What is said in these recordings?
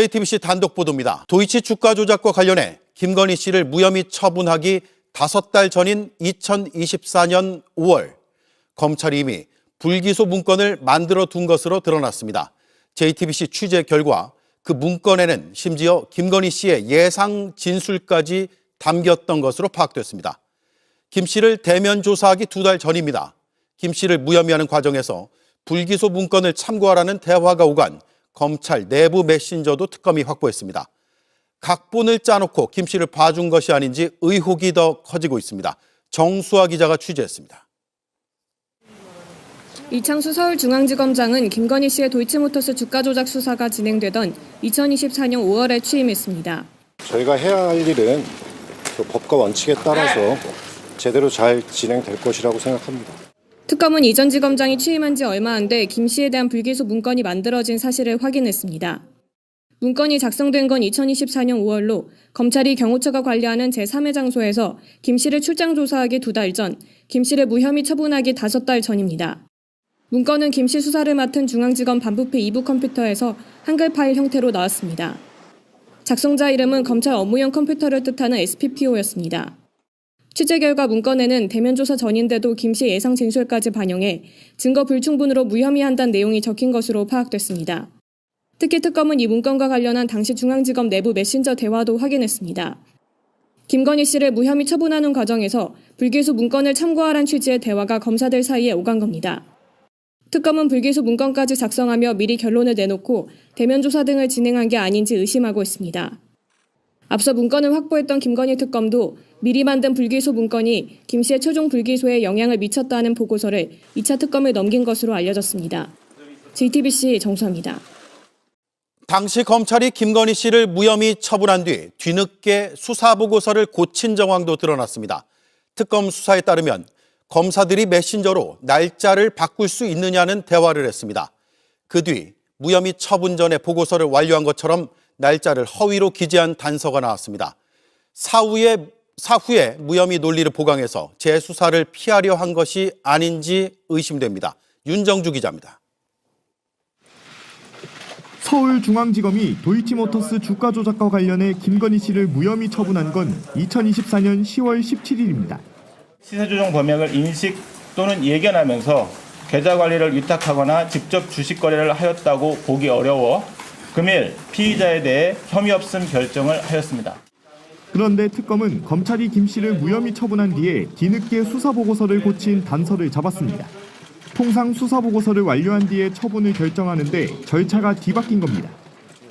JTBC 단독 보도입니다. 도이치 주가 조작과 관련해 김건희 씨를 무혐의 처분하기 5달 전인 2024년 5월 검찰이 이미 불기소 문건을 만들어 둔 것으로 드러났습니다. JTBC 취재 결과 그 문건에는 심지어 김건희 씨의 예상 진술까지 담겼던 것으로 파악됐습니다. 김 씨를 대면 조사하기 2달 전입니다. 김 씨를 무혐의하는 과정에서 불기소 문건을 참고하라는 대화가 오간 검찰 내부 메신저도 특검이 확보했습니다. 각본을 짜놓고 김 씨를 봐준 것이 아닌지 의혹이 더 커지고 있습니다. 정수아 기자가 취재했습니다. 이창수 서울중앙지검장은 김건희 씨의 도이치모터스 주가 조작 수사가 진행되던 2024년 5월에 취임했습니다. 저희가 해야 할 일은 그 법과 원칙에 따라서 제대로 잘 진행될 것이라고 생각합니다. 특검은 이 전 지검장이 취임한 지 얼마 안 돼 김 씨에 대한 불기소 문건이 만들어진 사실을 확인했습니다. 문건이 작성된 건 2024년 5월로 검찰이 경호처가 관리하는 제3회 장소에서 김 씨를 출장 조사하기 2달 전, 김 씨를 무혐의 처분하기 5달 전입니다. 문건은 김 씨 수사를 맡은 중앙지검 반부패 2부 컴퓨터에서 한글 파일 형태로 나왔습니다. 작성자 이름은 검찰 업무용 컴퓨터를 뜻하는 SPPO였습니다. 취재 결과 문건에는 대면 조사 전인데도 김 씨 예상 진술까지 반영해 증거 불충분으로 무혐의한다는 내용이 적힌 것으로 파악됐습니다. 특히 특검은 이 문건과 관련한 당시 중앙지검 내부 메신저 대화도 확인했습니다. 김건희 씨를 무혐의 처분하는 과정에서 불기소 문건을 참고하란 취지의 대화가 검사들 사이에 오간 겁니다. 특검은 불기소 문건까지 작성하며 미리 결론을 내놓고 대면 조사 등을 진행한 게 아닌지 의심하고 있습니다. 앞서 문건을 확보했던 김건희 특검도 미리 만든 불기소 문건이 김 씨의 최종 불기소에 영향을 미쳤다는 보고서를 2차 특검에 넘긴 것으로 알려졌습니다. JTBC 정수아입니다. 당시 검찰이 김건희 씨를 무혐의 처분한 뒤 뒤늦게 수사보고서를 고친 정황도 드러났습니다. 특검 수사에 따르면 검사들이 메신저로 날짜를 바꿀 수 있느냐는 대화를 했습니다. 그 뒤 무혐의 처분 전에 보고서를 완료한 것처럼 날짜를 허위로 기재한 단서가 나왔습니다. 사후에 무혐의 논리를 보강해서 재수사를 피하려 한 것이 아닌지 의심됩니다. 윤정주 기자입니다. 서울중앙지검이 도이치모터스 주가 조작과 관련해 김건희 씨를 무혐의 처분한 건 2024년 10월 17일입니다. 시세 조정 범행을 인식 또는 예견하면서 계좌 관리를 위탁하거나 직접 주식 거래를 하였다고 보기 어려워 금일 피의자에 대해 혐의 없음 결정을 하였습니다. 그런데 특검은 검찰이 김 씨를 무혐의 처분한 뒤에 뒤늦게 수사보고서를 고친 단서를 잡았습니다. 통상 수사보고서를 완료한 뒤에 처분을 결정하는데 절차가 뒤바뀐 겁니다.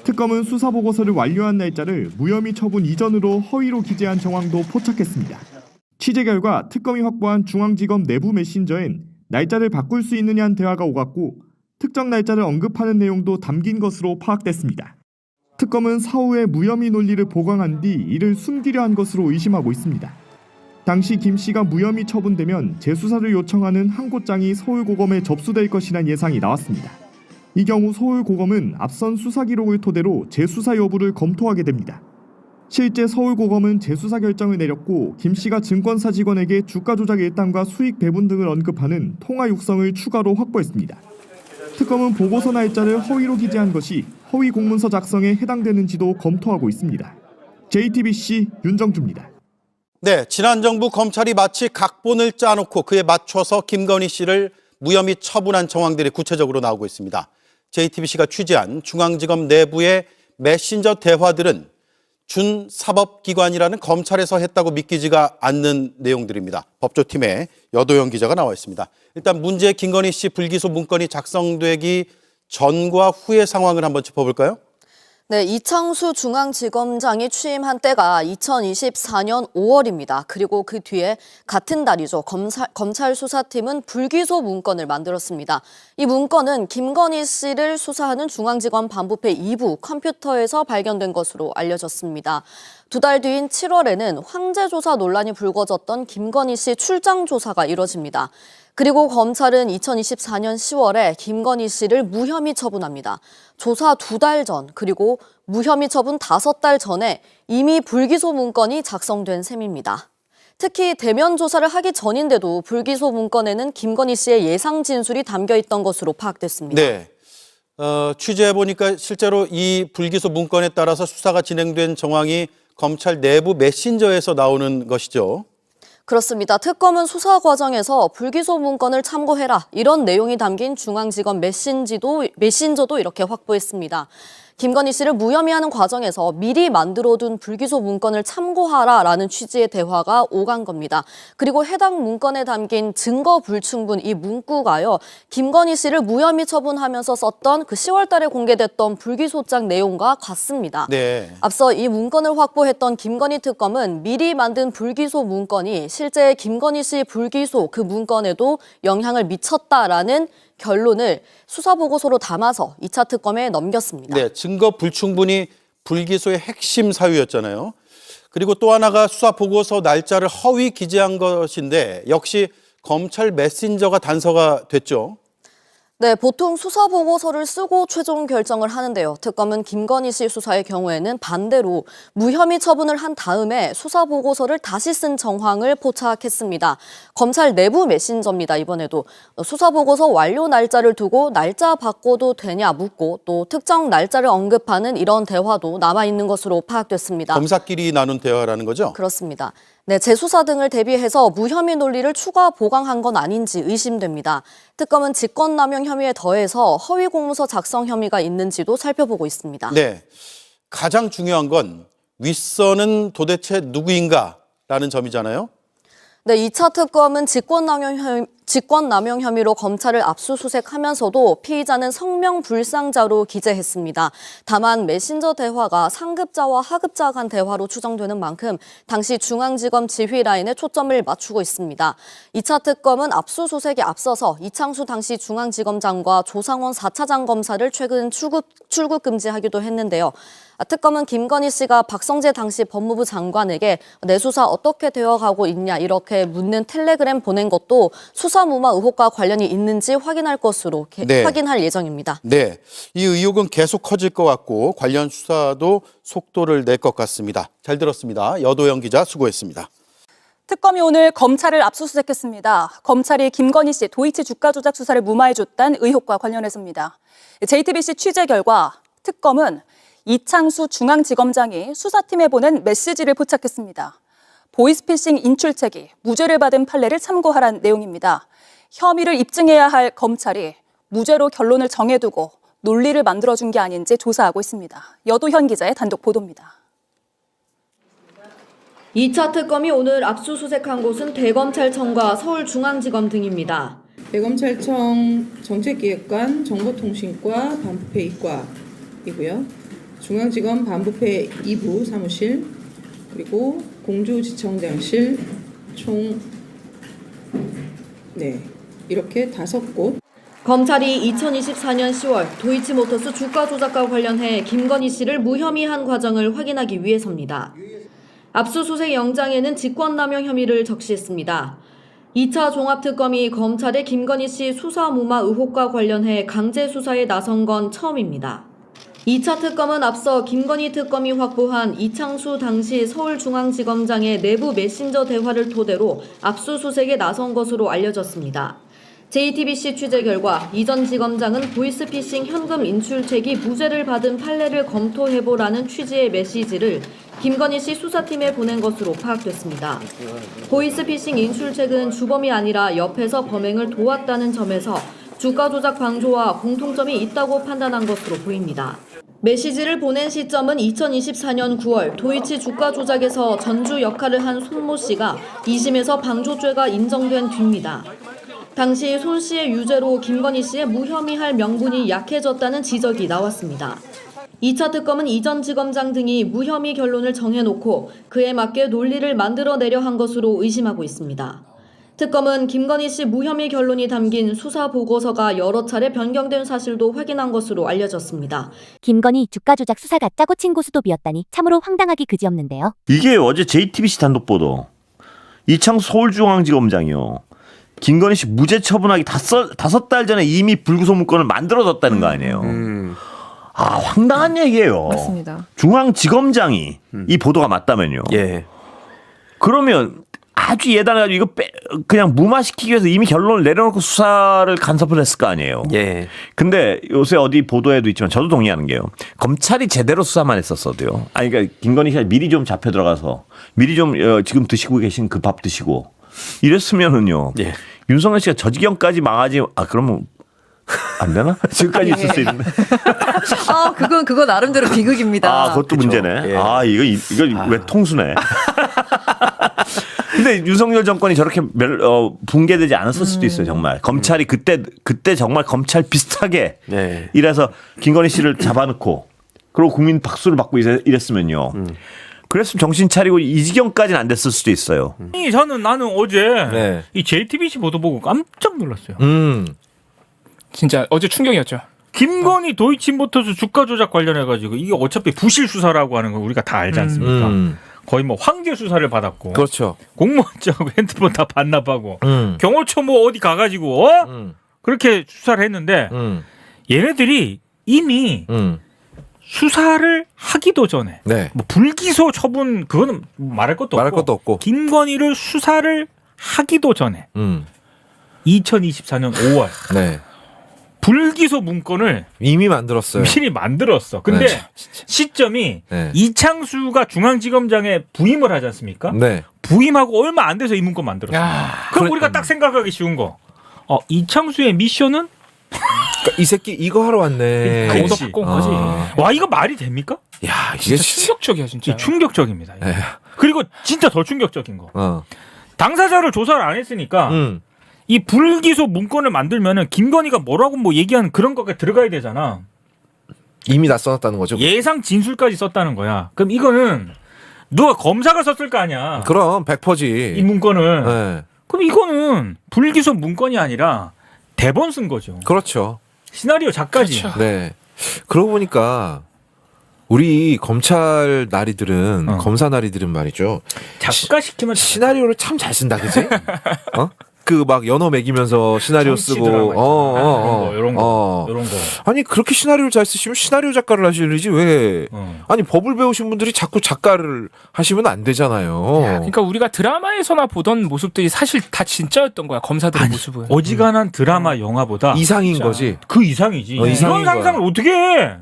특검은 수사보고서를 완료한 날짜를 무혐의 처분 이전으로 허위로 기재한 정황도 포착했습니다. 취재 결과 특검이 확보한 중앙지검 내부 메신저엔 날짜를 바꿀 수 있느냐는 대화가 오갔고 특정 날짜를 언급하는 내용도 담긴 것으로 파악됐습니다. 특검은 사후에 무혐의 논리를 보강한 뒤 이를 숨기려 한 것으로 의심하고 있습니다. 당시 김 씨가 무혐의 처분되면 재수사를 요청하는 항고장이 서울고검에 접수될 것이란 예상이 나왔습니다. 이 경우 서울고검은 앞선 수사 기록을 토대로 재수사 여부를 검토하게 됩니다. 실제 서울고검은 재수사 결정을 내렸고 김 씨가 증권사 직원에게 주가 조작 일당과 수익 배분 등을 언급하는 통화 육성을 추가로 확보했습니다. 특검은 보고서 날짜를 허위로 기재한 것이 허위 공문서 작성에 해당되는지도 검토하고 있습니다. JTBC 윤정주입니다. 네, 지난 정부 검찰이 마치 각본을 짜놓고 그에 맞춰서 김건희 씨를 무혐의 처분한 정황들이 구체적으로 나오고 있습니다. JTBC가 취재한 중앙지검 내부의 메신저 대화들은 준사법기관이라는 검찰에서 했다고 믿기지가 않는 내용들입니다. 법조팀의 여도영 기자가 나와 있습니다. 일단 문제의 김건희 씨 불기소 문건이 작성되기 전과 후의 상황을 한번 짚어볼까요? 네, 이창수 중앙지검장이 취임한 때가 2024년 5월입니다. 그리고 그 뒤에 같은 달이죠. 검찰 수사팀은 불기소 문건을 만들었습니다. 이 문건은 김건희 씨를 수사하는 중앙지검 반부패 2부 컴퓨터에서 발견된 것으로 알려졌습니다. 2달 뒤인 7월에는 황제 조사 논란이 불거졌던 김건희 씨 출장 조사가 이뤄집니다. 그리고 검찰은 2024년 10월에 김건희 씨를 무혐의 처분합니다. 조사 2달 전, 그리고 무혐의 처분 5달 전에 이미 불기소 문건이 작성된 셈입니다. 특히 대면 조사를 하기 전인데도 불기소 문건에는 김건희 씨의 예상 진술이 담겨 있던 것으로 파악됐습니다. 네, 취재해 보니까 실제로 이 불기소 문건에 따라서 수사가 진행된 정황이 검찰 내부 메신저에서 나오는 것이죠. 그렇습니다. 특검은 수사 과정에서 불기소 문건을 참고해라 이런 내용이 담긴 중앙지검 메신저도 이렇게 확보했습니다. 김건희 씨를 무혐의 하는 과정에서 미리 만들어둔 불기소 문건을 참고하라라는 취지의 대화가 오간 겁니다. 그리고 해당 문건에 담긴 증거 불충분 이 문구가요. 김건희 씨를 무혐의 처분하면서 썼던 그 10월 달에 공개됐던 불기소장 내용과 같습니다. 네. 앞서 이 문건을 확보했던 김건희 특검은 미리 만든 불기소 문건이 실제 김건희 씨 불기소 그 문건에도 영향을 미쳤다라는 결론을 수사보고서로 담아서 2차 특검에 넘겼습니다. 네, 증거 불충분이 불기소의 핵심 사유였잖아요. 그리고 또 하나가 수사보고서 날짜를 허위 기재한 것인데 역시 검찰 메신저가 단서가 됐죠. 네, 보통 수사보고서를 쓰고 최종 결정을 하는데요. 특검은 김건희 씨 수사의 경우에는 반대로 무혐의 처분을 한 다음에 수사보고서를 다시 쓴 정황을 포착했습니다. 검찰 내부 메신저입니다. 이번에도 수사보고서 완료 날짜를 두고 날짜 바꿔도 되냐 묻고 또 특정 날짜를 언급하는 이런 대화도 남아있는 것으로 파악됐습니다. 검사끼리 나눈 대화라는 거죠? 그렇습니다. 네, 재수사 등을 대비해서 무혐의 논리를 추가 보강한 건 아닌지 의심됩니다. 특검은 직권남용 혐의에 더해서 허위 공문서 작성 혐의가 있는지도 살펴보고 있습니다. 네, 가장 중요한 건 윗선은 도대체 누구인가라는 점이잖아요. 네, 2차 특검은 직권남용 혐의로 검찰을 압수수색하면서도 피의자는 성명불상자로 기재했습니다. 다만 메신저 대화가 상급자와 하급자 간 대화로 추정되는 만큼 당시 중앙지검 지휘 라인에 초점을 맞추고 있습니다. 2차 특검은 압수수색에 앞서서 이창수 당시 중앙지검장과 조상원 4차장 검사를 최근 출국 금지하기도 했는데요. 특검은 김건희 씨가 박성재 당시 법무부 장관에게 내 수사 어떻게 되어가고 있냐 이렇게 묻는 텔레그램 보낸 것도 수사무마 의혹과 관련이 있는지 확인할 것으로 확인할 예정입니다. 네, 이 의혹은 계속 커질 것 같고 관련 수사도 속도를 낼 것 같습니다. 잘 들었습니다. 여도영 기자 수고했습니다. 특검이 오늘 검찰을 압수수색했습니다. 검찰이 김건희 씨 도이치 주가 조작 수사를 무마해줬다는 의혹과 관련해서입니다. JTBC 취재 결과 특검은 이창수 중앙지검장이 수사팀에 보낸 메시지를 포착했습니다. 보이스피싱 인출책이 무죄를 받은 판례를 참고하란 내용입니다. 혐의를 입증해야 할 검찰이 무죄로 결론을 정해두고 논리를 만들어준 게 아닌지 조사하고 있습니다. 여도현 기자의 단독 보도입니다. 2차 특검이 오늘 압수수색한 곳은 대검찰청과 서울중앙지검 등입니다. 대검찰청 정책기획관, 정보통신과, 반부패 이과이고요. 중앙지검 반부패 2부 사무실, 그리고 공주지청장실 총 이렇게 5곳. 검찰이 2024년 10월 도이치모터스 주가 조작과 관련해 김건희 씨를 무혐의한 과정을 확인하기 위해서입니다. 압수수색 영장에는 직권남용 혐의를 적시했습니다. 2차 종합특검이 검찰의 김건희 씨 수사 무마 의혹과 관련해 강제 수사에 나선 건 처음입니다. 2차 특검은 앞서 김건희 특검이 확보한 이창수 당시 서울중앙지검장의 내부 메신저 대화를 토대로 압수수색에 나선 것으로 알려졌습니다. JTBC 취재 결과 이 전 지검장은 보이스피싱 현금 인출책이 무죄를 받은 판례를 검토해보라는 취지의 메시지를 김건희 씨 수사팀에 보낸 것으로 파악됐습니다. 보이스피싱 인출책은 주범이 아니라 옆에서 범행을 도왔다는 점에서 주가 조작 방조와 공통점이 있다고 판단한 것으로 보입니다. 메시지를 보낸 시점은 2024년 9월 도이치 주가 조작에서 전주 역할을 한 손모 씨가 2심에서 방조죄가 인정된 뒤입니다. 당시 손 씨의 유죄로 김건희 씨의 무혐의할 명분이 약해졌다는 지적이 나왔습니다. 2차 특검은 이 전 지검장 등이 무혐의 결론을 정해놓고 그에 맞게 논리를 만들어내려 한 것으로 의심하고 있습니다. 특검은 김건희 씨 무혐의 결론이 담긴 수사 보고서가 여러 차례 변경된 사실도 확인한 것으로 알려졌습니다. 김건희 주가 조작 수사가 짜고 친 고수도 비었다니 참으로 황당하기 그지없는데요. 이게 어제 JTBC 단독 보도. 이창수 서울중앙지검장이요. 김건희 씨 무죄 처분하기 5달 전에 이미 불구속 문건을 만들어뒀다는 거 아니에요. 아, 황당한 얘기예요. 맞습니다. 중앙지검장이 이 보도가 맞다면요. 예. 그러면 아주 예단해가지고 이거 그냥 무마시키기 위해서 이미 결론을 내려놓고 수사를 간섭을 했을 거 아니에요. 예. 근데 요새 어디 보도에도 있지만 저도 동의하는 게요. 검찰이 제대로 수사만 했었어도요. 아니 그러니까 김건희 씨가 미리 좀 잡혀 들어가서 미리 좀 지금 드시고 계신 그 밥 드시고 이랬으면은요. 예. 윤석열 씨가 저 지경까지 망하지. 그러면 안 되나? 지금까지 있을 수 있는데. 그거 나름대로 비극입니다. 그것도 그쵸. 문제네. 예. 이거 왜 통수네. 근데 윤석열 정권이 저렇게 붕괴되지 않았을 수도 있어요, 정말. 검찰이 그때 정말 검찰 비슷하게 네. 이래서 김건희 씨를 잡아놓고 그리고 국민 박수를 받고 이랬으면요. 그랬으면 정신 차리고 이 지경까지는 안 됐을 수도 있어요. 나는 어제 네. 이 JTBC 보도 보고 깜짝 놀랐어요. 진짜 어제 충격이었죠. 김건희 도이치모터스 주가 조작 관련해가지고 이게 어차피 부실 수사라고 하는 거 우리가 다 알지 않습니까? 거의 뭐 황제 수사를 받았고, 그렇죠. 공무원장하고 핸드폰 다 반납하고, 음. 경호처 뭐 어디 가가지고 그렇게 수사를 했는데 얘네들이 이미 수사를 하기도 전에 네. 뭐 불기소 처분 그거는 말할 것도 없고 김건희를 수사를 하기도 전에 2024년 5월 네. 불기소 문건을 이미 만들었어요. 미리 만들었어. 근데 네. 시점이 네. 이창수가 중앙지검장에 부임을 하지 않습니까? 네. 부임하고 얼마 안 돼서 이 문건 만들었어. 그럼 우리가 딱 생각하기 쉬운 거. 이창수의 미션은 그러니까 이 새끼 이거 하러 왔네. 그렇지. 바꾼 거지. 와 이거 말이 됩니까? 야 이게 진짜 충격적이야 진짜. 충격적입니다. 이거. 네. 그리고 진짜 더 충격적인 거. 당사자를 조사를 안 했으니까 이 불기소 문건을 만들면은 김건희가 뭐라고 뭐 얘기하는 그런 거가 들어가야 되잖아. 이미 다 써놨다는 거죠. 예상 진술까지 썼다는 거야. 그럼 이거는 누가 검사가 썼을 거 아니야. 그럼 100%지. 이 문건을. 네. 그럼 이거는 불기소 문건이 아니라 대본 쓴 거죠. 그렇죠. 시나리오 작가지. 그렇죠. 네. 그러고 보니까 우리 검찰 나리들은 검사 나리들은 말이죠. 작가 시키면 시나리오를 참 잘 쓴다, 그지? 그 막 연어 먹이면서 시나리오 쓰고 이런 거. 아니 그렇게 시나리오를 잘 쓰시면 시나리오 작가를 하시지 왜 아니 법을 배우신 분들이 자꾸 작가를 하시면 안 되잖아요. 그러니까 우리가 드라마에서나 보던 모습들이 사실 다 진짜였던 거야. 검사들의 모습은. 어지간한 드라마 영화보다 이상인 진짜 거지. 그 이상이지. 이상인 이런 상상을 어떻게 해?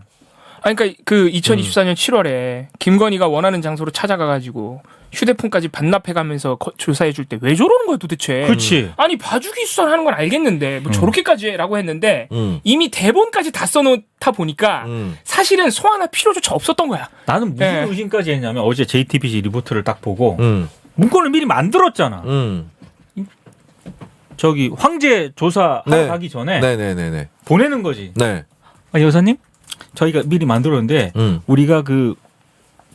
그러니까 그 2024년 7월에 김건희가 원하는 장소로 찾아가가지고 휴대폰까지 반납해가면서 조사해줄 때 왜 저러는 거야 도대체. 그렇지. 아니 봐주기 수사를 하는 건 알겠는데 뭐 저렇게까지 해라고 했는데 이미 대본까지 다 써놓다 보니까 사실은 소환할 필요조차 없었던 거야. 나는 무슨 의심까지 했냐면 어제 JTBC 리포트를 딱 보고 문건을 미리 만들었잖아. 저기 황제 조사 하기 전에 네네네네. 보내는 거지. 네. 여사님 저희가 미리 만들었는데 우리가 그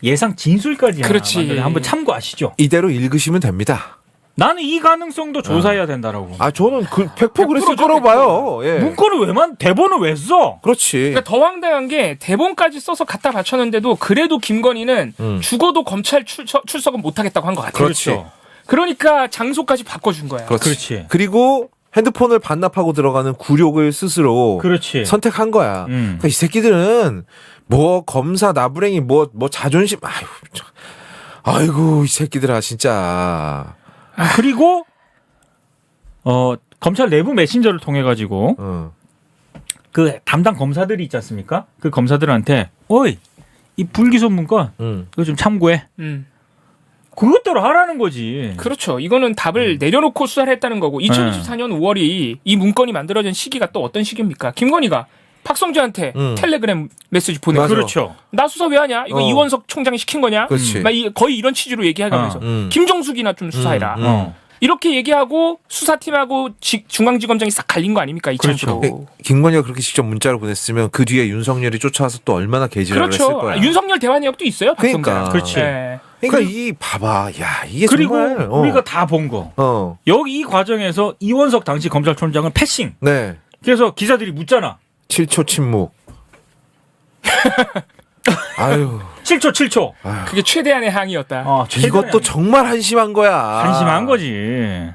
예상 진술까지 그렇지. 한번 참고하시죠. 이대로 읽으시면 됩니다. 나는 이 가능성도 조사해야 된다라고. 저는 그 100% 그랬을 거라고 봐요. 예. 문건을 대본을 왜 써? 그렇지. 그러니까 더 황당한 게 대본까지 써서 갖다 바쳤는데도 그래도 김건희는 죽어도 검찰 출석은 못하겠다고 한 것 같아요. 그렇지. 그렇죠. 그러니까 장소까지 바꿔준 거야. 그렇지. 그리고 핸드폰을 반납하고 들어가는 굴욕을 스스로 그렇지. 선택한 거야. 그러니까 이 새끼들은 뭐 검사 나부랭이 뭐 자존심 아이고 이 새끼들아 진짜. 그리고 검찰 내부 메신저를 통해 가지고 그 담당 검사들이 있지 않습니까? 그 검사들한테 어이 이 불기소 문건 이거 좀 참고해. 그것대로 하라는 거지. 그렇죠. 이거는 답을 내려놓고 수사를 했다는 거고 2024년 5월이 이 문건이 만들어진 시기가 또 어떤 시기입니까? 김건희가 박성주한테 텔레그램 메시지 보내고 그렇죠. 나 수사 왜 하냐? 이거 이원석 총장이 시킨 거냐? 그렇지. 막 거의 이런 취지로 얘기하면서 김정숙이나 좀 수사해라. 이렇게 얘기하고 수사팀하고 중앙지검장이 싹 갈린 거 아닙니까? 이창수로. 그렇죠. 김건희가 그렇게 직접 문자를 보냈으면 그 뒤에 윤석열이 쫓아와서 또 얼마나 개지랄을 했을 그렇죠. 거야. 윤석열 대화 내역도 있어요. 그러니까. 그렇지. 네. 그러니까 이 봐봐. 야 이게 그리고 정말 우리가 다 본 거. 여기 이 과정에서 이원석 당시 검찰총장은 패싱. 네. 그래서 기자들이 묻잖아. 7초 침묵. 아유. 7초. 그게 최대한의 항의였다. 이것도 정말 한심한 거야. 한심한 거지.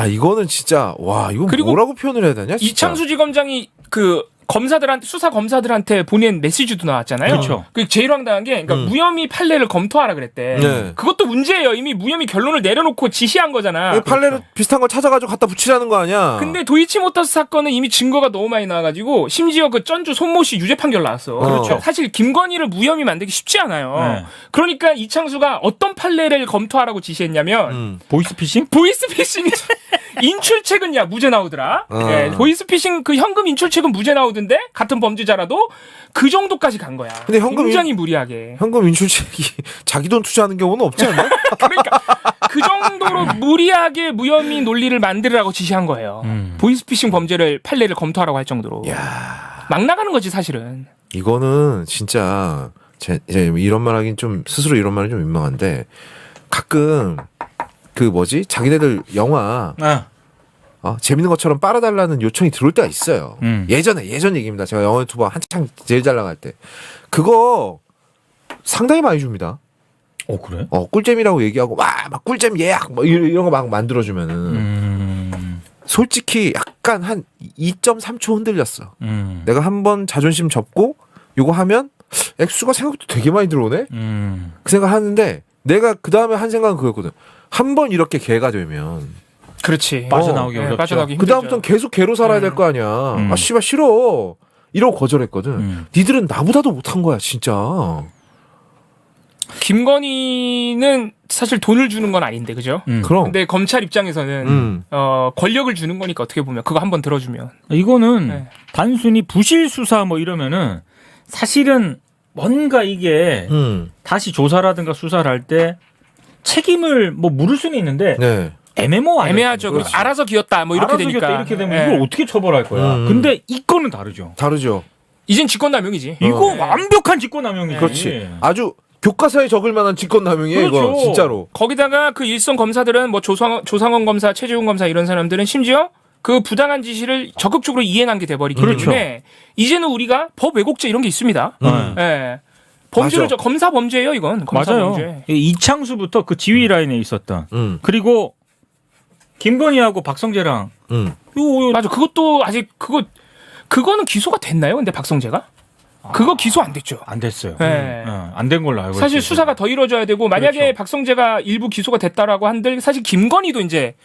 이거는 진짜 와 이거 그리고 뭐라고 표현을 해야 되냐? 진짜. 이창수 지검장이 그 검사들한테 수사 검사들한테 보낸 메시지도 나왔잖아요. 그렇죠. 그 제일 황당한 게 그러니까 무혐의 판례를 검토하라 그랬대. 네. 그것도 문제예요. 이미 무혐의 결론을 내려놓고 지시한 거잖아. 판례를 비슷한 걸 찾아가지고 갖다 붙이라는 거 아니야? 근데 도이치모터스 사건은 이미 증거가 너무 많이 나와가지고 심지어 그 전주 손모 씨 유죄 판결 나왔어. 그렇죠. 사실 김건희를 무혐의 만들기 쉽지 않아요. 네. 그러니까 이창수가 어떤 판례를 검토하라고 지시했냐면 보이스피싱? 보이스피싱 인출책은 야 무죄 나오더라. 네, 보이스피싱 그 현금 인출책은 무죄 나오던데 같은 범죄자라도 그 정도까지 간 거야. 근데 현금 굉장히 무리하게. 현금 인출책이 자기 돈 투자하는 경우는 없지 않나? 그러니까 그 정도로 무리하게 무혐의 논리를 만들으라고 지시한 거예요. 보이스피싱 범죄를 판례를 검토하라고 할 정도로. 막 나가는 거지 사실은. 이거는 진짜 이제 이런 말 하긴 좀 스스로 이런 말이 좀 민망한데 가끔 그 뭐지 자기네들 영화 재밌는 것처럼 빨아달라는 요청이 들어올 때가 있어요. 예전 얘기입니다. 제가 영화 유튜버 한창 제일 잘 나갈 때 그거 상당히 많이 줍니다. 그래? 꿀잼이라고 얘기하고 막 꿀잼 예약 뭐 이런 거 막 만들어주면은 솔직히 약간 한 2.3초 흔들렸어. 내가 한번 자존심 접고 요거 하면 액수가 생각보다 되게 많이 들어오네. 그 생각 하는데 내가 그 다음에 한 생각은 그거였거든. 한 번 이렇게 개가 되면 그렇지. 빠져나오기 어렵죠. 빠져나오기 그 다음부터는 계속 개로 살아야 될 거 아니야. 아 씨발 싫어. 이러고 거절했거든. 니들은 나보다도 못한 거야 진짜. 김건희는 사실 돈을 주는 건 아닌데 그죠? 그럼. 근데 검찰 입장에서는 권력을 주는 거니까 어떻게 보면 그거 한번 들어주면 이거는 단순히 부실 수사 뭐 이러면은 사실은 뭔가 이게 다시 조사라든가 수사를 할 때 책임을 뭐 물을 수는 있는데 애매하죠. 그렇지. 알아서 기었다 뭐 이렇게 되니까 기었다 이렇게 되면 이걸 어떻게 처벌할 거야? 근데 이거는 다르죠. 이젠 직권남용이지. 이거 완벽한 직권남용이지. 그렇지. 아주 교과서에 적을 만한 직권남용이에요. 그렇죠. 이거 진짜로. 거기다가 그 일선 검사들은 뭐 조상원 검사, 최재훈 검사 이런 사람들은 심지어 그 부당한 지시를 적극적으로 이행한 게 돼버리기 때문에 이제는 우리가 법 왜곡죄 이런 게 있습니다. 범죄를 검사 범죄예요 이건. 검사 맞아요. 범죄. 이창수부터 그 지휘 라인에 있었던 그리고 김건희하고 박성재랑 맞아. 그것도 아직 그거는 기소가 됐나요? 근데 박성재가? 그거 기소 안 됐죠. 안 됐어요. 네. 안 된 걸로 알고 있어요. 사실 수사가 더 이루어져야 되고 만약에 그렇죠. 박성재가 일부 기소가 됐다라고 한들 사실 김건희도 이제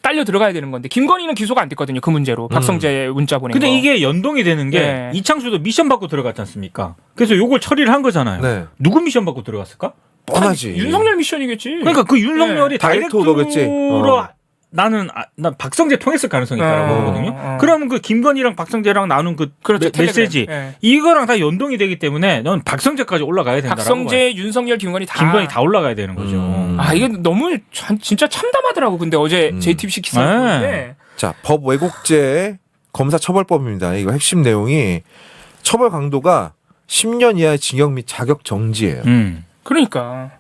딸려 들어가야 되는 건데 김건희는 기소가 안 됐거든요. 그 문제로 박성재 문자 보낸 근데 거. 이게 연동이 되는 게 이창수도 미션 받고 들어갔지 않습니까? 그래서 요걸 처리를 한 거잖아요. 누구 미션 받고 들어갔을까? 뻔하지. 윤석열 미션이겠지. 그러니까 그 윤석열이 다이렉트 오더겠지. 다이렉트로 난 박성재 통했을 가능성이 있다고 보거든요. 그러면 그 김건희랑 박성재랑 나눈 그 메시지 이거랑 다 연동이 되기 때문에 넌 박성재까지 올라가야 된다라고 박성재, 봐요. 윤석열, 김건희 다 올라가야 되는 거죠. 이게 너무 진짜 참담하더라고. 근데 어제 JTBC 기사를 보는데 자, 법 왜곡죄 검사처벌법입니다. 이거 핵심 내용이 처벌 강도가 10년 이하의 징역 및 자격 정지예요. 그러니까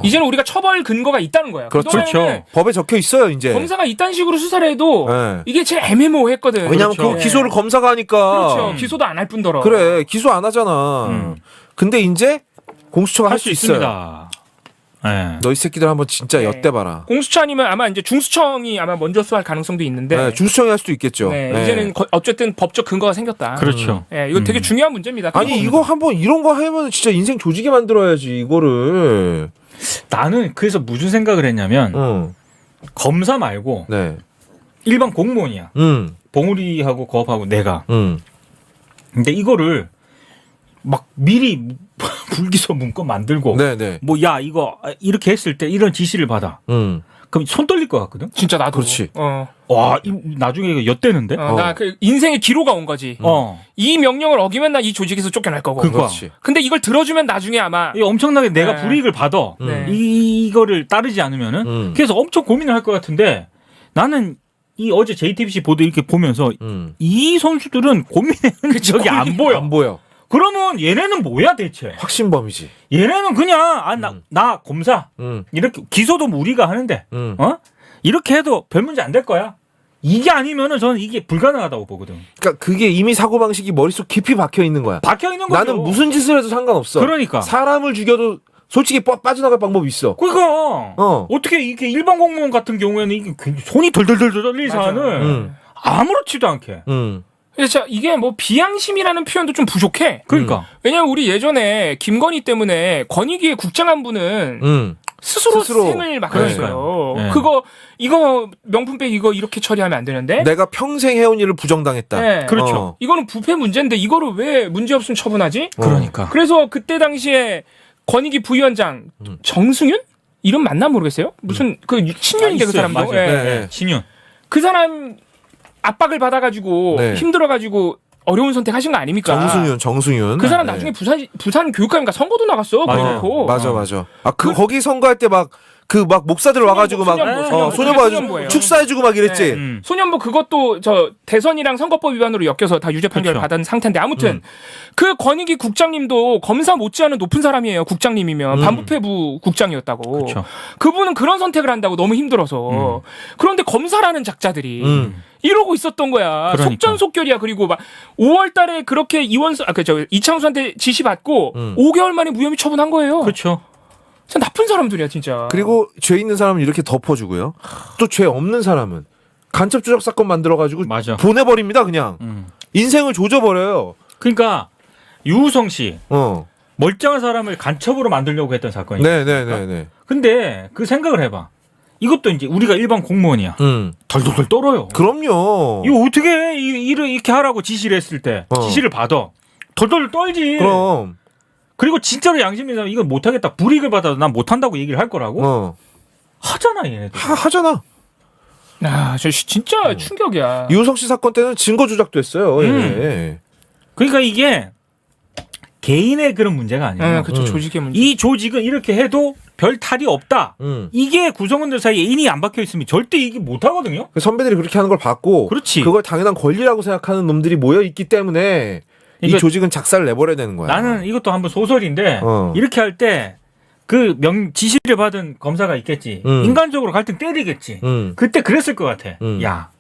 이제는 우리가 처벌 근거가 있다는 거야. 그렇죠. 법에 적혀 있어요, 이제. 검사가 이딴 식으로 수사를 해도 이게 제일 애매모호했거든. 왜냐면 그 기소를 검사가 하니까. 그렇죠. 기소도 안 할 뿐더러. 그래, 기소 안 하잖아. 근데 이제 공수처가 할 수 있어요. 너 이 새끼들 한번 진짜 엿대봐라. 공수처 아니면 아마 이제 중수청이 아마 먼저 수할 가능성도 있는데. 중수청이 할 수도 있겠죠. 이제는 어쨌든 법적 근거가 생겼다. 그렇죠. 이거 되게 중요한 문제입니다. 아니 이거 한번 이런 거 하면 진짜 인생 조지게 만들어야지 이거를. 나는 그래서 무슨 생각을 했냐면 검사 말고 일반 공무원이야. 봉우리하고 거업하고 내가. 근데 이거를 막 미리 불기소 문건 만들고 뭐 야 이거 이렇게 했을 때 이런 지시를 받아. 그럼 손 떨릴 것 같거든. 진짜 나도. 그렇지. 와 나중에 이거 엿대는데. 나 그 인생의 기로가 온 거지. 이 명령을 어기면 나 이 조직에서 쫓겨날 거고. 그렇지. 근데 이걸 들어주면 나중에 아마 엄청나게 내가 불이익을 받아. 이거를 따르지 않으면은. 그래서 엄청 고민을 할 것 같은데 나는 이 어제 JTBC 보도 이렇게 보면서 이 선수들은 고민의 흔적이 안 보여. 안 보여. 그러면 얘네는 뭐야 대체? 확신범이지. 얘네는 그냥 나 검사 이렇게 기소도 우리가 하는데 이렇게 해도 별 문제 안 될 거야. 이게 아니면은 저는 이게 불가능하다고 보거든. 그러니까 그게 이미 사고 방식이 머릿속 깊이 박혀 있는 거야. 박혀 있는 거죠. 나는 무슨 짓을 해도 상관없어. 그러니까 사람을 죽여도 솔직히 빠져나갈 방법이 있어. 그러니까 어떻게 이게 일반 공무원 같은 경우에는 이게 손이 덜덜덜 떨릴 사안을 아무렇지도 않게. 진짜 이게 뭐 비양심이라는 표현도 좀 부족해. 그러니까. 왜냐면 우리 예전에 김건희 때문에 권익위의 국장한 분은 스스로 생을 막았어요. 네. 이거 명품백 이거 이렇게 처리하면 안 되는데. 내가 평생 해온 일을 부정당했다. 네. 그렇죠. 이거는 부패 문제인데 이거를 왜 문제 없으면 처분하지? 그러니까. 그래서 그때 당시에 권익위 부위원장 정승윤 이름 맞나 모르겠어요. 무슨 그 친윤인데 그 사람도. 맞아요. 예. 친윤. 그 사람 압박을 받아가지고 네. 힘들어가지고 어려운 선택하신 거 아닙니까? 정승윤. 그 사람 네. 나중에 부산 교육감인가 선거도 나갔어. 그래놓고. 맞아. 거기 선거할 때 막 목사들 와가지고 소년부 축사해주고 막 이랬지. 소년부 그것도 저 대선이랑 선거법 위반으로 엮여서 다 유죄 판결을 받은 상태인데 아무튼 그 권익위 국장님도 검사 못지않은 높은 사람이에요. 국장님이면 반부패부 국장이었다고. 그쵸. 그분은 그런 선택을 한다고 너무 힘들어서. 그런데 검사라는 작자들이 이러고 있었던 거야. 그러니까. 속전속결이야. 그리고 막 5월달에 그렇게 이창수한테 지시 받고 5개월 만에 무혐의 처분한 거예요. 그렇죠. 진짜 나쁜 사람들이야 진짜. 그리고 죄 있는 사람은 이렇게 덮어주고요. 또 죄 없는 사람은 간첩 조작 사건 만들어가지고 보내버립니다. 그냥 인생을 조져버려요. 그러니까 유우성 씨 멀쩡한 사람을 간첩으로 만들려고 했던 사건이에요. 네네네. 근데 그 생각을 해봐. 이것도 이제 우리가 일반 공무원이야. 덜덜덜 떨어요. 그럼요. 이거 어떻게 해? 일을 이렇게 하라고 지시를 했을 때 지시를 받아. 덜덜 떨지. 그럼. 그리고 진짜로 양심 있는 사람 이건 못하겠다. 불이익을 받아도 난 못한다고 얘기를 할 거라고? 하잖아 얘네들. 하잖아. 야, 저 진짜 충격이야. 유우성 씨 사건 때는 증거 조작도 했어요. 얘네. 그러니까 이게 개인의 그런 문제가 아니에요. 그렇죠. 조직의 문제. 이 조직은 이렇게 해도 별 탈이 없다. 이게 구성원들 사이에 인이 안 박혀 있으면 절대 이게 못 하거든요. 선배들이 그렇게 하는 걸 봤고, 그렇지. 그걸 당연한 권리라고 생각하는 놈들이 모여 있기 때문에 이 조직은 작살을 내버려야 되는 거야. 나는 이것도 한번 소설인데 이렇게 할 때 그 지시를 받은 검사가 있겠지. 인간적으로 갈등 때리겠지. 그때 그랬을 것 같아. 야,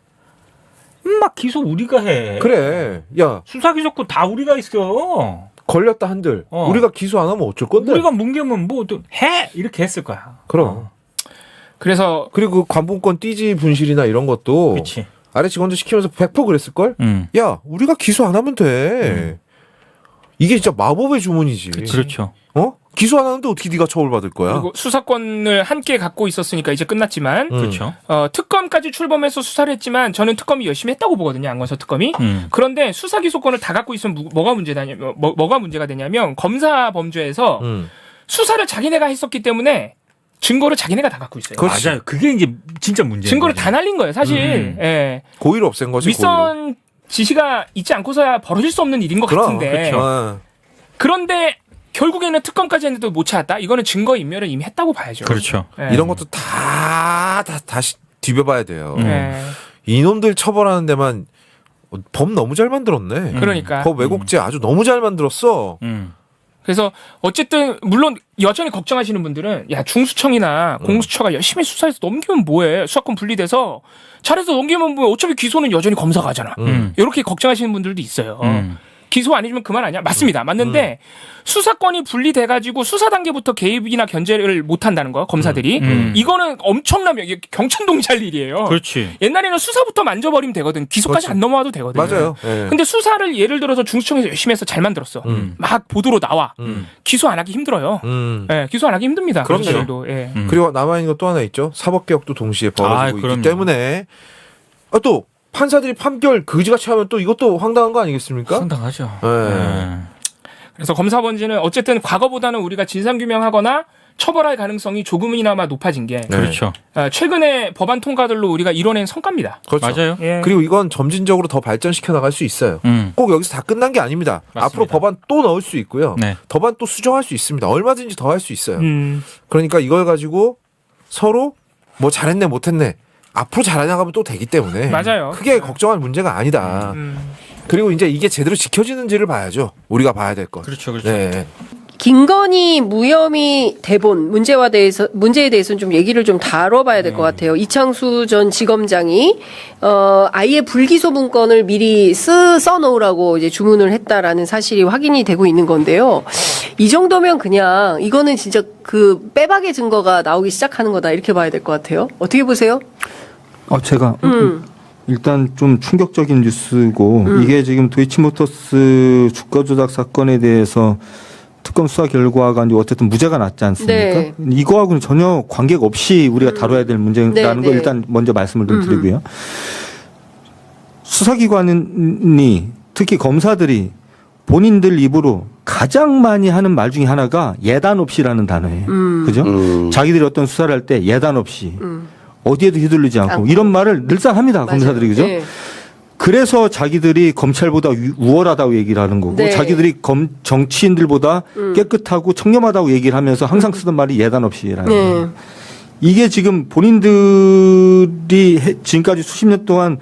막 기소 우리가 해. 그래. 야, 수사 기소권 다 우리가 있어. 걸렸다 한들 우리가 기소 안 하면 어쩔 건데? 우리가 뭉개면 뭐 해 이렇게 했을 거야. 그럼. 그래서 그리고 관본권 띠지 분실이나 이런 것도 그치. 아래 직원들 시키면서 100% 그랬을 걸. 야, 우리가 기소 안 하면 돼. 이게 진짜 마법의 주문이지. 그렇죠. 기소 안 하는데 어떻게 네가 처벌받을 거야? 그리고 수사권을 함께 갖고 있었으니까 이제 끝났지만 그렇죠. 특검까지 출범해서 수사를 했지만 저는 특검이 열심히 했다고 보거든요. 안건서 특검이. 그런데 수사 기소권을 다 갖고 있으면 뭐가 문제가 되냐면 검사 범죄에서 수사를 자기네가 했었기 때문에 증거를 자기네가 다 갖고 있어요. 맞아요. 그게 이제 진짜 문제예요. 증거를 다 날린 거예요. 사실. 예. 고의로 없앤 거지. 윗선 지시가 있지 않고서야 벌어질 수 없는 일인 것 같은데. 그렇죠. 그런데 결국에는 특검까지 했는데도 못 찾았다? 이거는 증거인멸을 이미 했다고 봐야죠. 그렇죠. 예. 이런 것도 다시 뒤벼봐야 돼요. 이놈들 처벌하는 데만 법 너무 잘 만들었네. 그러니까. 법 왜곡죄 아주 너무 잘 만들었어. 그래서 어쨌든 물론 여전히 걱정하시는 분들은 야 중수청이나 공수처가 열심히 수사해서 넘기면 뭐해. 수사권 분리돼서 잘해서 넘기면 뭐해. 어차피 기소는 여전히 검사가 하잖아. 이렇게 걱정하시는 분들도 있어요. 기소 아니면 그만 아니야? 맞습니다. 맞는데 수사권이 분리돼가지고 수사 단계부터 개입이나 견제를 못한다는 거 검사들이 이거는 엄청나면 이게 경천동잘 일이에요. 그렇지. 옛날에는 수사부터 만져버리면 되거든. 기소까지 안 넘어와도 되거든요. 맞아요. 네. 근데 수사를 예를 들어서 중수청에서 열심히 해서 잘 만들었어. 막 보도로 나와. 기소 안 하기 힘들어요. 예, 기소 안 하기 힘듭니다. 그럼요. 그렇죠. 예. 그리고 남아있는 것 또 하나 있죠. 사법개혁도 동시에 벌어지고 그럼요. 있기 때문에 또 판사들이 판결 그지같이 하면 또 이것도 황당한 거 아니겠습니까? 황당하죠. 네. 그래서 검사 번지는 어쨌든 과거보다는 우리가 진상규명하거나 처벌할 가능성이 조금이나마 높아진 게 그렇죠. 최근에 법안 통과들로 우리가 이뤄낸 성과입니다. 그렇죠. 맞아요. 예. 그리고 이건 점진적으로 더 발전시켜 나갈 수 있어요. 꼭 여기서 다 끝난 게 아닙니다. 맞습니다. 앞으로 법안 또 넣을 수 있고요. 네. 법안 또 수정할 수 있습니다. 얼마든지 더 할 수 있어요. 음. 그러니까 이걸 가지고 서로 뭐 잘했네 못했네 앞으로 잘해나가면 또 되기 때문에 맞아요. 크게 걱정할 문제가 아니다. 그리고 이제 이게 제대로 지켜지는지를 봐야죠. 우리가 봐야 될 것. 그렇죠, 그렇죠. 네. 김건희 무혐의 대본 문제에 대해서는 좀 얘기를 좀 다뤄봐야 될 것 같아요. 이창수 전 지검장이 아예 불기소 문건을 미리 써놓으라고 이제 주문을 했다라는 사실이 확인이 되고 있는 건데요. 이 정도면 그냥 이거는 진짜 그 빼박의 증거가 나오기 시작하는 거다 이렇게 봐야 될 것 같아요. 어떻게 보세요? 제가 일단 좀 충격적인 뉴스고 이게 지금 도이치모터스 주가 조작 사건에 대해서 특검 수사 결과가 이제 어쨌든 무죄가 났지 않습니까? 네. 이거하고는 전혀 관계가 없이 우리가 다뤄야 될 문제라는 네, 걸 네. 일단 먼저 말씀을 좀 드리고요. 수사기관이 특히 검사들이 본인들 입으로 가장 많이 하는 말 중에 하나가 예단 없이라는 단어예요. 그죠? 자기들이 어떤 수사를 할 때 예단 없이 어디에도 휘둘리지 않고 이런 말을 늘상 합니다. 검사들이. 그죠? 네. 그래서 자기들이 검찰보다 우월하다고 얘기를 하는 거고 네. 자기들이 정치인들보다 깨끗하고 청렴하다고 얘기를 하면서 항상 쓰던 말이 예단 없이라는 거예요. 이게 지금 본인들이 지금까지 수십 년 동안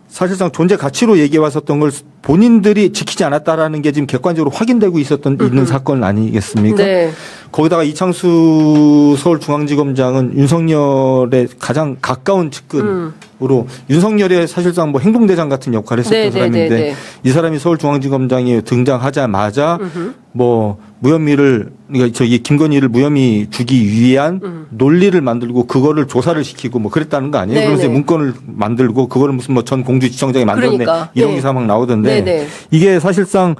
사실상 존재 가치로 얘기해 왔었던 걸 본인들이 지키지 않았다라는 게 지금 객관적으로 확인되고 있는 사건 아니겠습니까? 네. 거기다가 이창수 서울중앙지검장은 윤석열의 가장 가까운 측근으로 윤석열의 사실상 뭐 행동대장 같은 역할을 했었던 네, 사람인데 네, 네. 이 사람이 서울중앙지검장이 등장하자마자 뭐 무혐의를 그러니까 저기 김건희를 무혐의 주기 위한 논리를 만들고 그거를 조사를 시키고 뭐 그랬다는 거 아니에요? 네, 그러면서 네. 문건을 만들고 그거를 무슨 뭐 전 공주지청장이 만들었네 그러니까. 이런 네. 기사 막 나오던데 네, 네. 이게 사실상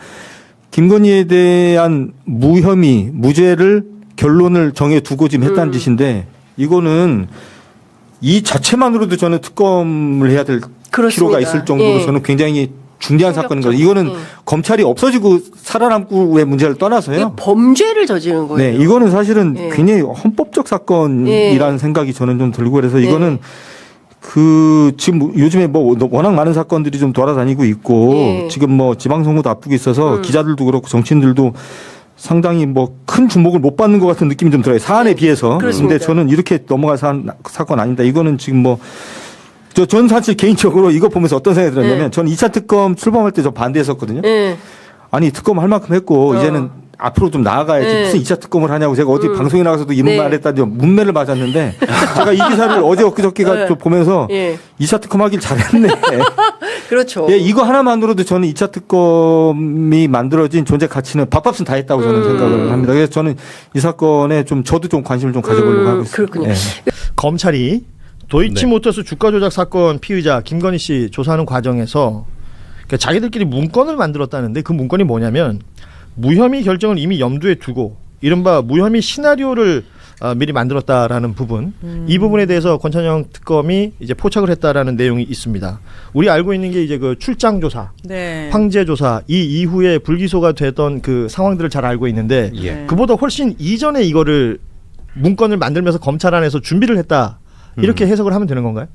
김건희에 대한 무죄를 결론을 정해두고 지금 했다는 짓인데 이거는 이 자체만으로도 저는 특검을 해야 될 그렇습니다. 필요가 있을 정도로 예. 저는 굉장히 중대한 사건인 거죠. 이거는 검찰이 없어지고 살아남고의 문제를 떠나서요. 범죄를 저지른 거예요. 네, 이거는 사실은 예. 굉장히 헌법적 사건이라는 생각이 저는 좀 들고 그래서 이거는 지금 요즘에 뭐 워낙 많은 사건들이 좀 돌아다니고 있고 지금 뭐 지방선거도 앞두고 있어서 기자들도 그렇고 정치인들도 상당히 뭐 큰 주목을 못 받는 것 같은 느낌이 좀 들어요. 사안에 비해서. 그런데 저는 이렇게 넘어갈 사건 아닙니다. 이거는 지금 뭐 전 사실 개인적으로 이거 보면서 어떤 생각이 들었냐면 저는 2차 특검 출범할 때 저 반대했었거든요. 아니 특검 할 만큼 했고 이제는 앞으로 좀 나아가야지 무슨 2차 특검을 하냐고 제가 어디 방송에 나가서도 이런 말 했다니 문매를 맞았는데 제가 이 기사를 어제 엊그저께가 좀 보면서 2차 특검 하길 잘했네. 그렇죠. 예, 이거 하나만으로도 저는 2차 특검이 만들어진 존재 가치는 밥값은 다 했다고 저는 생각을 합니다. 그래서 저는 이 사건에 저도 좀 관심을 좀 가져보려고 하고 있습니다. 그렇군요. 예. 검찰이 도이치모터스 주가 조작 사건 피의자 김건희 씨 조사하는 과정에서 그러니까 자기들끼리 문건을 만들었다는데 그 문건이 뭐냐면 무혐의 결정을 이미 염두에 두고 이른바 무혐의 시나리오를 미리 만들었다라는 부분 이 부분에 대해서 권찬영 특검이 이제 포착을 했다라는 내용이 있습니다. 우리 알고 있는 게 이제 그 출장 조사, 황제 조사 이 이후에 불기소가 되던 그 상황들을 잘 알고 있는데 그보다 훨씬 이전에 이거를 문건을 만들면서 검찰 안에서 준비를 했다 이렇게 해석을 하면 되는 건가요?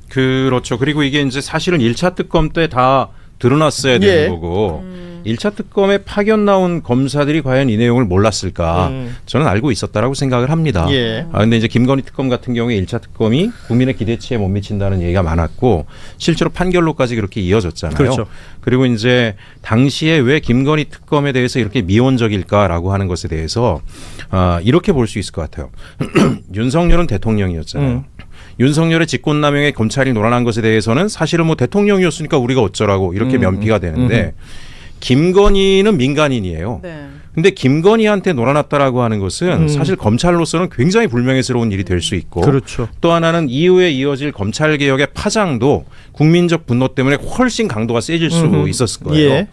그렇죠. 그리고 이게 이제 사실은 1차 특검 때 다 드러났어야 되는 거고 1차 특검에 파견 나온 검사들이 과연 이 내용을 몰랐을까? 저는 알고 있었다라고 생각을 합니다. 근데 이제 김건희 특검 같은 경우에 1차 특검이 국민의 기대치에 못 미친다는 얘기가 많았고 실제로 판결로까지 그렇게 이어졌잖아요. 그렇죠. 그리고 이제 당시에 왜 김건희 특검에 대해서 이렇게 미온적일까라고 하는 것에 대해서 이렇게 볼 수 있을 것 같아요. 윤석열은 대통령이었잖아요. 윤석열의 직권남용에 검찰이 놀아난 것에 대해서는 사실은 뭐 대통령이었으니까 우리가 어쩌라고 이렇게 면피가 되는데 김건희는 민간인이에요. 근데 김건희한테 놀아났다라고 하는 것은 사실 검찰로서는 굉장히 불명예스러운 일이 될 수 있고 그렇죠. 또 하나는 이후에 이어질 검찰개혁의 파장도 국민적 분노 때문에 훨씬 강도가 세질 수 있었을 거예요.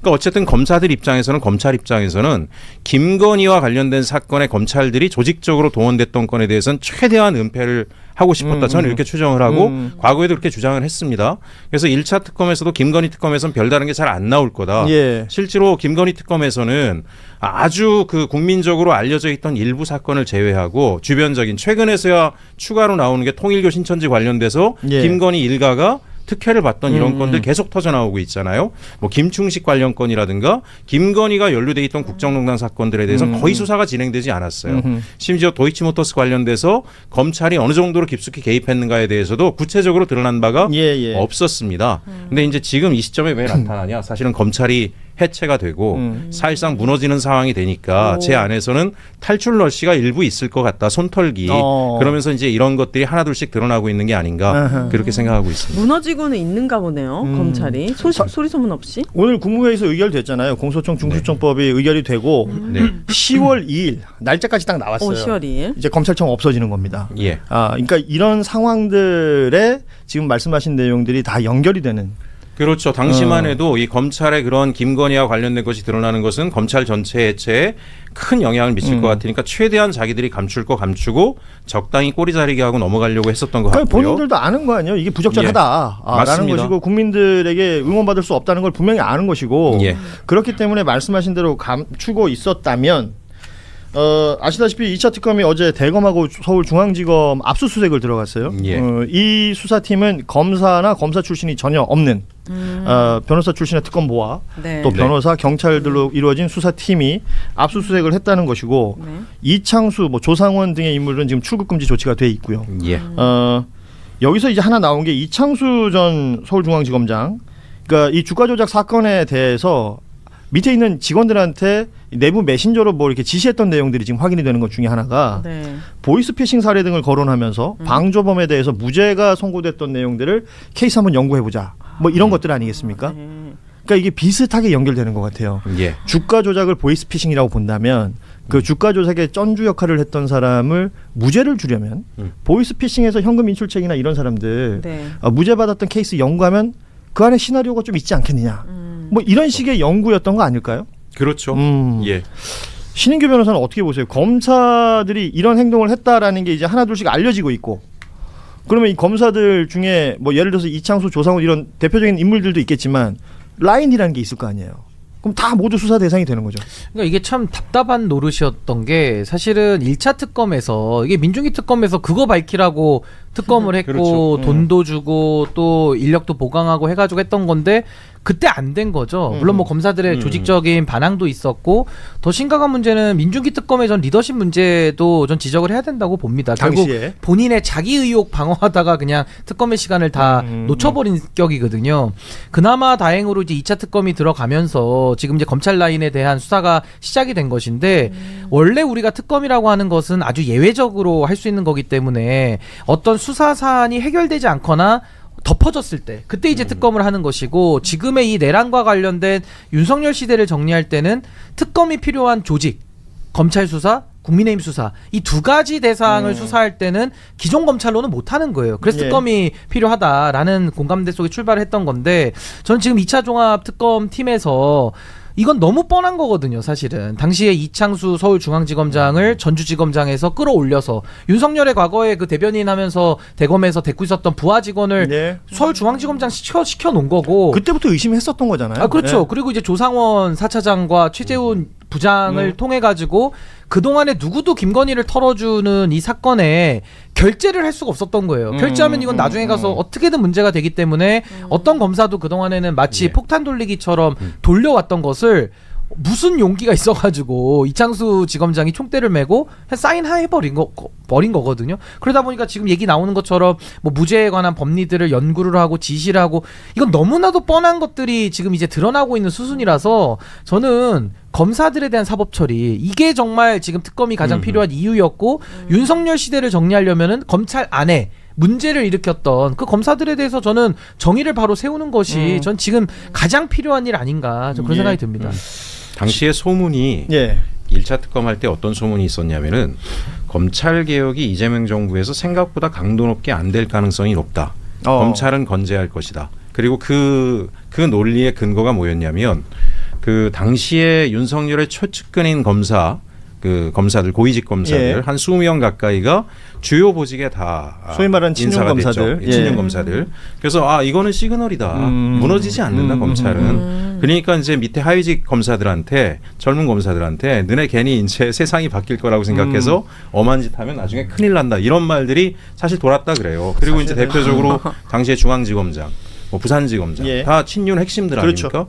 그러니까 어쨌든 검사들 입장에서는 검찰 입장에서는 김건희와 관련된 사건에 검찰들이 조직적으로 동원됐던 건에 대해서는 최대한 은폐를 하고 싶었다. 저는 이렇게 추정을 하고 과거에도 그렇게 주장을 했습니다. 그래서 1차 특검에서도 김건희 특검에서는 별다른 게 잘 안 나올 거다. 실제로 김건희 특검에서는 아주 그 국민적으로 알려져 있던 일부 사건을 제외하고 주변적인 최근에서야 추가로 나오는 게 통일교 신천지 관련돼서 김건희 일가가 특혜를 받던 이런 건들 계속 터져나오고 있잖아요. 뭐 김충식 관련 건이라든가 김건희가 연루돼 있던 국정농단 사건들에 대해서는 거의 수사가 진행되지 않았어요. 심지어 도이치모터스 관련돼서 검찰이 어느 정도로 깊숙이 개입했는가에 대해서도 구체적으로 드러난 바가 없었습니다. 근데 이제 지금 이 시점에 왜 나타나냐? 사실은 검찰이 해체가 되고 사실상 무너지는 상황이 되니까 제 안에서는 탈출 러시가 일부 있을 것 같다. 손털기. 그러면서 이제 이런 것들이 하나둘씩 드러나고 있는 게 아닌가 그렇게 생각하고 있습니다. 무너지고는 있는가 보네요. 검찰이 소리 소문 없이. 오늘 국무회의에서 의결됐잖아요. 공소청 중수청법이 의결이 되고 10월 2일 날짜까지 딱 나왔어요. 10월 2일. 이제 검찰청 없어지는 겁니다. 예. 그러니까 이런 상황들에 지금 말씀하신 내용들이 다 연결이 되는. 그렇죠. 당시만 해도 이 검찰의 그런 김건희와 관련된 것이 드러나는 것은 검찰 전체 해체에 큰 영향을 미칠 것 같으니까 최대한 자기들이 감출 거 감추고 적당히 꼬리 자르게 하고 넘어가려고 했었던 것 같고요. 본인들도 아는 거 아니에요. 이게 부적절하다. 라는 맞습니다. 것이고 국민들에게 응원받을 수 없다는 걸 분명히 아는 것이고 그렇기 때문에 말씀하신 대로 감추고 있었다면 아시다시피 2차 특검이 어제 대검하고 서울중앙지검 압수수색을 들어갔어요. 이 수사팀은 검사나 검사 출신이 전혀 없는 변호사 출신의 특검보와 또 변호사, 경찰들로 이루어진 수사팀이 압수수색을 했다는 것이고 이창수, 조상원 등의 인물은 지금 출국금지 조치가 돼 있고요. 여기서 이제 하나 나온 게 이창수 전 서울중앙지검장, 그러니까 이 주가 조작 사건에 대해서 밑에 있는 직원들한테 내부 메신저로 뭐 이렇게 지시했던 내용들이 지금 확인이 되는 것 중에 하나가 보이스피싱 사례 등을 거론하면서 방조범에 대해서 무죄가 선고됐던 내용들을 케이스 한번 연구해보자. 뭐 이런 것들 아니겠습니까? 그러니까 이게 비슷하게 연결되는 것 같아요. 주가 조작을 보이스피싱이라고 본다면 그 주가 조작의 쩐주 역할을 했던 사람을 무죄를 주려면 보이스피싱에서 현금 인출책이나 이런 사람들 무죄 받았던 케이스 연구하면 그 안에 시나리오가 좀 있지 않겠느냐. 뭐 이런 식의 연구였던 거 아닐까요? 그렇죠. 예. 신인규 변호사는 어떻게 보세요? 검사들이 이런 행동을 했다라는 게 이제 하나둘씩 알려지고 있고, 그러면 이 검사들 중에 뭐 예를 들어서 이창수, 조상훈 이런 대표적인 인물들도 있겠지만 라인이라는 게 있을 거 아니에요. 그럼 다 모두 수사 대상이 되는 거죠. 그러니까 이게 참 답답한 노릇이었던 게 사실은 1차 특검에서 이게 민중기 특검에서 그거 밝히라고 특검을 했고 그렇죠. 돈도 주고 또 인력도 보강하고 해가지고 했던 건데 그때 안 된 거죠. 물론 뭐 검사들의 조직적인 반항도 있었고 더 심각한 문제는 민중기 특검의 전 리더십 문제도 전 지적을 해야 된다고 봅니다. 결국 당시에. 본인의 자기 의혹 방어하다가 그냥 특검의 시간을 다 놓쳐버린 격이거든요. 그나마 다행으로 이제 2차 특검이 들어가면서 지금 이제 검찰 라인에 대한 수사가 시작이 된 것인데 원래 우리가 특검이라고 하는 것은 아주 예외적으로 할 수 있는 거기 때문에 어떤 수사 사안이 해결되지 않거나 덮어졌을 때 그때 이제 특검을 하는 것이고 지금의 이 내란과 관련된 윤석열 시대를 정리할 때는 특검이 필요한 조직, 검찰 수사, 국민의힘 수사 이 두 가지 대상을 수사할 때는 기존 검찰로는 못하는 거예요. 그래서 특검이 필요하다라는 공감대 속에 출발을 했던 건데 저는 지금 2차 종합 특검 팀에서 이건 너무 뻔한 거거든요, 사실은. 당시에 이창수 서울중앙지검장을 전주지검장에서 끌어올려서 윤석열의 과거에 그 대변인 하면서 대검에서 데리고 있었던 부하 직원을 서울중앙지검장 시켜 놓은 거고. 그때부터 의심했었던 거잖아요. 그렇죠. 그리고 이제 조상원 4차장과 최재훈 부장을 통해 가지고 그동안에 누구도 김건희를 털어주는 이 사건에 결재를 할 수가 없었던 거예요. 결재하면 이건 나중에 가서 어떻게든 문제가 되기 때문에 어떤 검사도 그동안에는 마치 폭탄 돌리기처럼 돌려왔던 것을 무슨 용기가 있어가지고 이창수 지검장이 총대를 메고 사인해버린 거거든요. 그러다 보니까 지금 얘기 나오는 것처럼 뭐 무죄에 관한 법리들을 연구를 하고 지시를 하고 이건 너무나도 뻔한 것들이 지금 이제 드러나고 있는 수순이라서 저는 검사들에 대한 사법 처리 이게 정말 지금 특검이 가장 필요한 이유였고 윤석열 시대를 정리하려면은 검찰 안에 문제를 일으켰던 그 검사들에 대해서 저는 정의를 바로 세우는 것이 전 지금 가장 필요한 일 아닌가 그런 생각이 듭니다. 당시에 소문이 1차 특검할 때 어떤 소문이 있었냐면은 검찰 개혁이 이재명 정부에서 생각보다 강도 높게 안 될 가능성이 높다. 검찰은 건재할 것이다. 그리고 그 논리의 근거가 뭐였냐면 그 당시에 윤석열의 최측근인 검사들 고위직 검사들 한 20명 가까이가 주요 보직에 다 소위 말하는 친윤 검사들, 친윤 검사들. 그래서 이거는 시그널이다. 무너지지 않는다 검찰은. 그러니까 이제 밑에 하위직 검사들한테 젊은 검사들한테 너네 괜히 이제 세상이 바뀔 거라고 생각해서 엄한 짓 하면 나중에 큰일 난다. 이런 말들이 사실 돌았다 그래요. 그리고 이제 대표적으로 당시에 중앙지검장, 뭐 부산지검장 다 친윤 핵심들 아닙니까?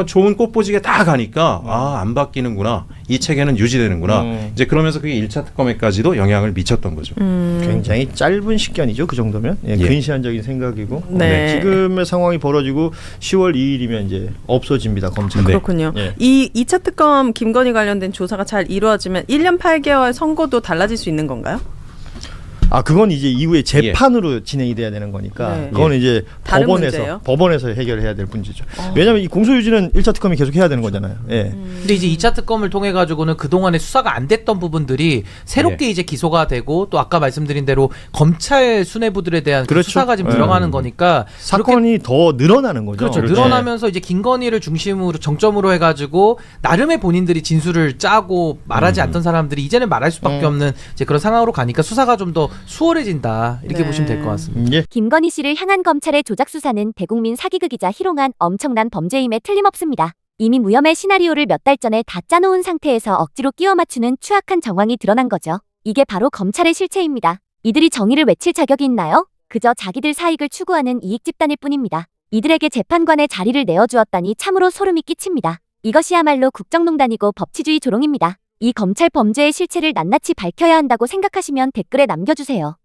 좋은 꽃보직에 다 가니까 안 바뀌는구나. 이 체계는 유지되는구나. 이제 그러면서 그게 1차 특검에까지도 영향을 미쳤던 거죠. 굉장히 짧은 식견이죠. 그 정도면. 예, 예. 근시안적인 생각이고. 네. 지금의 상황이 벌어지고 10월 2일이면 이제 없어집니다. 검찰. 그렇군요. 예. 이 2차 특검 김건희 관련된 조사가 잘 이루어지면 1년 8개월 선고도 달라질 수 있는 건가요? 그건 이제 이후에 재판으로 진행이 돼야 되는 거니까 네. 그건 이제 다른 문제예요? 법원에서 해결해야 될 문제죠. 왜냐하면 이 공소유지는 1차 특검이 계속 해야 되는 거잖아요. 예. 근데 이제 2차 특검을 통해 가지고는 그동안에 수사가 안 됐던 부분들이 새롭게 이제 기소가 되고 또 아까 말씀드린 대로 검찰 수뇌부들에 대한 그 수사가 지금 들어가는 거니까 사건이 더 늘어나는 거죠. 그렇죠. 늘어나면서 이제 김건희를 중심으로 정점으로 해가지고 나름의 본인들이 진술을 짜고 말하지 않던 사람들이 이제는 말할 수밖에 없는 이제 그런 상황으로 가니까 수사가 좀 더 수월해진다 이렇게 보시면 될 것 같습니다. 김건희 씨를 향한 검찰의 조작 수사는 대국민 사기극이자 희롱한 엄청난 범죄임에 틀림없습니다. 이미 무혐의 시나리오를 몇 달 전에 다 짜놓은 상태에서 억지로 끼워 맞추는 추악한 정황이 드러난 거죠. 이게 바로 검찰의 실체입니다. 이들이 정의를 외칠 자격이 있나요? 그저 자기들 사익을 추구하는 이익 집단일 뿐입니다. 이들에게 재판관의 자리를 내어주었다니 참으로 소름이 끼칩니다. 이것이야말로 국정농단이고 법치주의 조롱입니다. 이 검찰 범죄의 실체를 낱낱이 밝혀야 한다고 생각하시면 댓글에 남겨주세요.